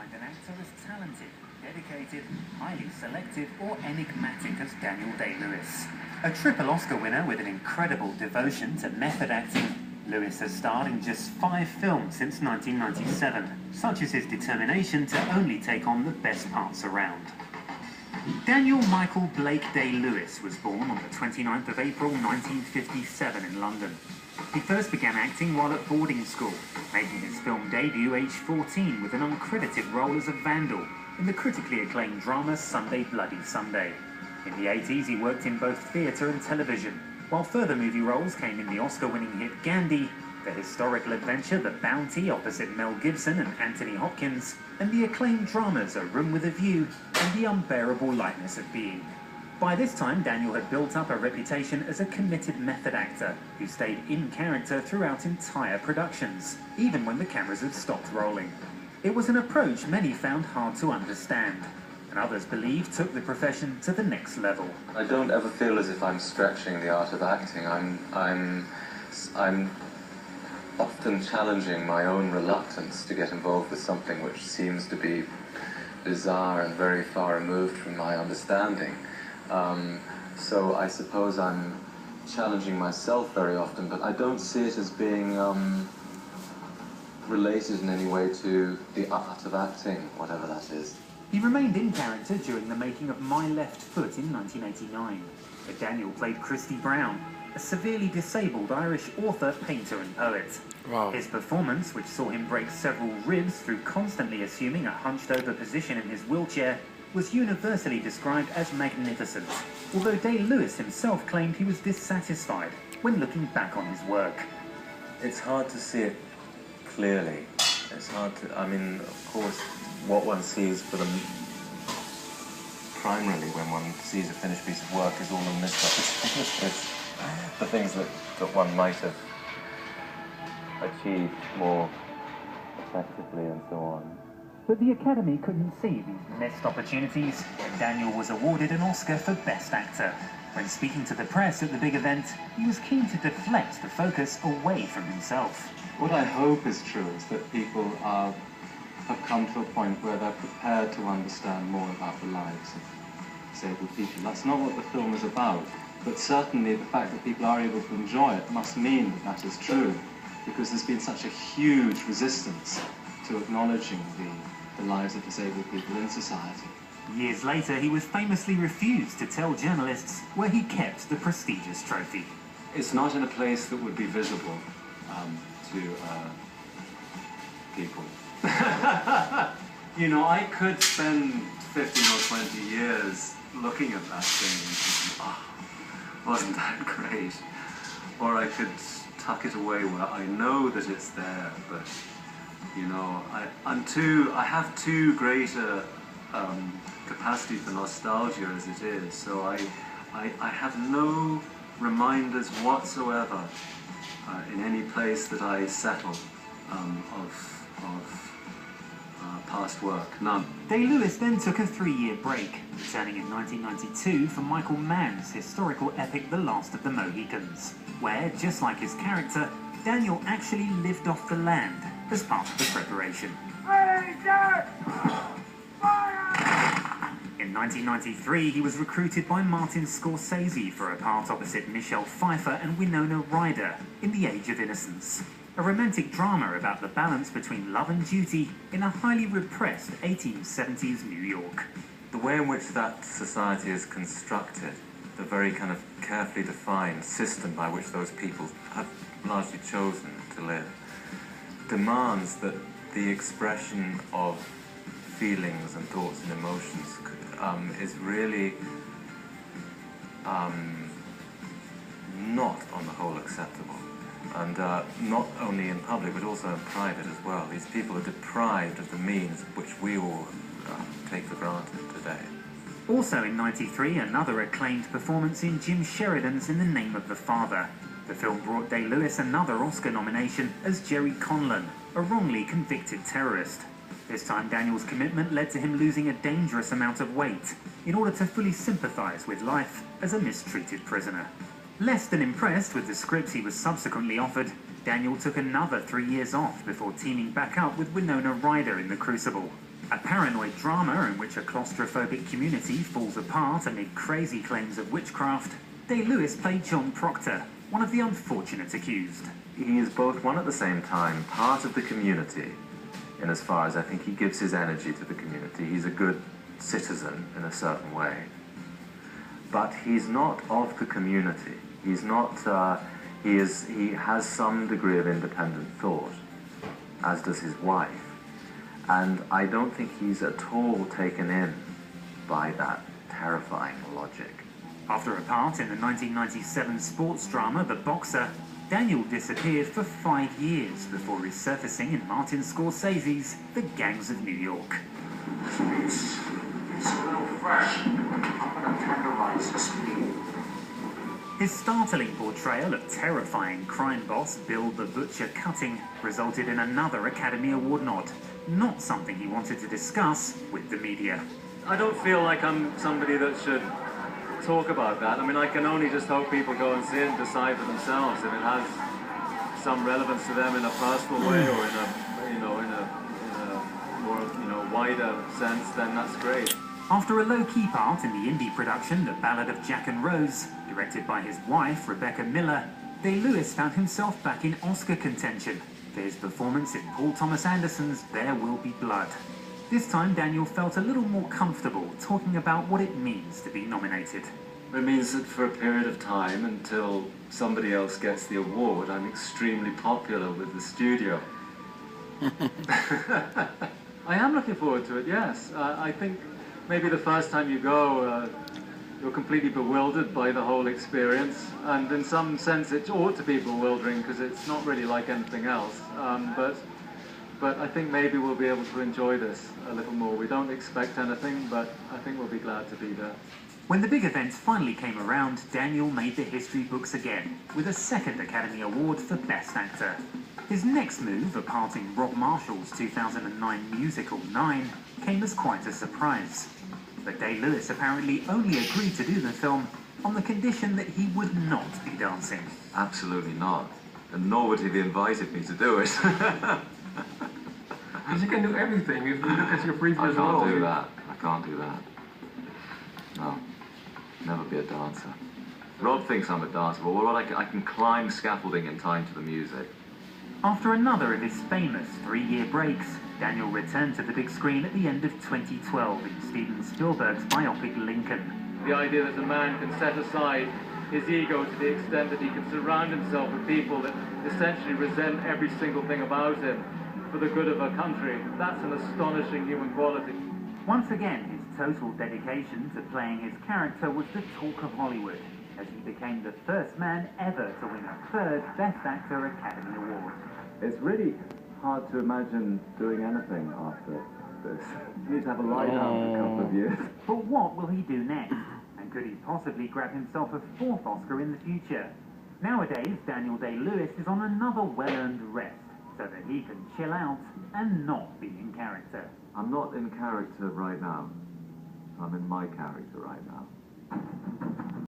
find an actor as talented, dedicated, highly selective or enigmatic as Daniel Day-Lewis. A triple Oscar winner with an incredible devotion to method acting, Lewis has starred in just 5 films since 1997, such as his determination to only take on the best parts around. Daniel Michael Blake Day-Lewis was born on the 29th of April 1957 in London. He first began acting while at boarding school, making his film debut aged 14 with an uncredited role as a vandal in the critically acclaimed drama Sunday Bloody Sunday. In the 80s he worked in both theatre and television, while further movie roles came in the Oscar-winning hit Gandhi, the historical adventure The Bounty opposite Mel Gibson and Anthony Hopkins, and the acclaimed dramas A Room with a View and The Unbearable Lightness of Being. By this time, Daniel had built up a reputation as a committed method actor who stayed in character throughout entire productions, even when the cameras had stopped rolling. It was an approach many found hard to understand, and others believe took the profession to the next level. I don't ever feel as if I'm stretching the art of acting. I'm often challenging my own reluctance to get involved with something which seems to be bizarre and very far removed from my understanding. So I suppose I'm challenging myself very often, but I don't see it as being related in any way to the art of acting, whatever that is. He remained in character during the making of My Left Foot in 1989, where Daniel played Christy Brown, a severely disabled Irish author, painter and poet. Wow. His performance, which saw him break several ribs through constantly assuming a hunched-over position in his wheelchair, was universally described as magnificent, although Day-Lewis himself claimed he was dissatisfied when looking back on his work. It's hard to see it clearly. It's hard to, I mean, of course, what one sees for them primarily when one sees a finished piece of work is all the missed opportunities, the things that one might have achieved more effectively and so on. But the Academy couldn't see these missed opportunities when Daniel was awarded an Oscar for Best Actor. When speaking to the press at the big event, he was keen to deflect the focus away from himself. What I hope is true is that people have come to a point where they're prepared to understand more about the lives of disabled people. That's not what the film is about, but certainly the fact that people are able to enjoy it must mean that that is true, because there's been such a huge resistance to acknowledging the lives of disabled people in society. Years later, he was famously refused to tell journalists where he kept the prestigious trophy. It's not in a place that would be visible to people. You know, I could spend 15 or 20 years looking at that thing and thinking, oh, wasn't that great? Or I could tuck it away where I know that it's there, but, you know, I have too great a capacity for nostalgia as it is, so I have no reminders whatsoever in any place that I settle of past work, none. Day-Lewis then took a 3-year break, returning in 1992 for Michael Mann's historical epic The Last of the Mohicans, where, just like his character, Daniel actually lived off the land as part of the preparation. In 1993, he was recruited by Martin Scorsese for a part opposite Michelle Pfeiffer and Winona Ryder in The Age of Innocence, a romantic drama about the balance between love and duty in a highly repressed 1870s New York. The way in which that society is constructed, the very kind of carefully defined system by which those people have largely chosen to live, demands that the expression of feelings and thoughts and emotions is really not on the whole acceptable. And not only in public but also in private as well. These people are deprived of the means which we all take for granted today. Also in '93, another acclaimed performance in Jim Sheridan's In the Name of the Father. The film brought Day-Lewis another Oscar nomination as Jerry Conlon, a wrongly convicted terrorist. This time Daniel's commitment led to him losing a dangerous amount of weight in order to fully sympathise with life as a mistreated prisoner. Less than impressed with the script he was subsequently offered, Daniel took another 3 years off before teaming back up with Winona Ryder in The Crucible. A paranoid drama in which a claustrophobic community falls apart amid crazy claims of witchcraft, Day-Lewis played John Proctor, one of the unfortunate accused. He is both one at the same time part of the community, in as far as I think he gives his energy to the community. He's a good citizen in a certain way. But he's not of the community. He's not, he has some degree of independent thought, as does his wife. And I don't think he's at all taken in by that terrifying logic. After a part in the 1997 sports drama The Boxer, Daniel disappeared for 5 years before resurfacing in Martin Scorsese's The Gangs of New York. It's a little fresh. I'm gonna tenderize this meat. His startling portrayal of terrifying crime boss Bill the Butcher Cutting resulted in another Academy Award nod, not something he wanted to discuss with the media. I don't feel like I'm somebody that should talk about that. I mean, I can only just hope people go and see it and decide for themselves if it has some relevance to them in a personal way or in a more wider sense. Then that's great. After a low-key part in the indie production The Ballad of Jack and Rose, directed by his wife Rebecca Miller, Day-Lewis found himself back in Oscar contention for his performance in Paul Thomas Anderson's There Will Be Blood. This time, Daniel felt a little more comfortable talking about what it means to be nominated. It means that for a period of time, until somebody else gets the award, I'm extremely popular with the studio. I am looking forward to it, yes. I think maybe the first time you go, you're completely bewildered by the whole experience. And in some sense, it ought to be bewildering because it's not really like anything else. But I think maybe we'll be able to enjoy this a little more. We don't expect anything, but I think we'll be glad to be there. When the big event finally came around, Daniel made the history books again, with a second Academy Award for Best Actor. His next move, a part in Rob Marshall's 2009 musical 9, came as quite a surprise. But Day-Lewis apparently only agreed to do the film on the condition that he would not be dancing. Absolutely not. And nor would he have invited me to do it. Because you can do everything if you look at your previous role. I can't do that. I can't do that. No. Never be a dancer. Rob thinks I'm a dancer, but what I can climb scaffolding in time to the music. After another of his famous 3-year breaks, Daniel returned to the big screen at the end of 2012 in Steven Spielberg's biopic Lincoln. The idea that a man can set aside his ego to the extent that he can surround himself with people that essentially resent every single thing about him for the good of a country, that's an astonishing human quality. Once again, his total dedication to playing his character was the talk of Hollywood, as he became the first man ever to win a third Best Actor Academy Award. It's really hard to imagine doing anything after this. You need to have a lie down for a couple of years. But what will he do next? And could he possibly grab himself a 4th Oscar in the future? Nowadays, Daniel Day-Lewis is on another well-earned rest, so that he can chill out and not be in character. I'm not in character right now. I'm in my character right now.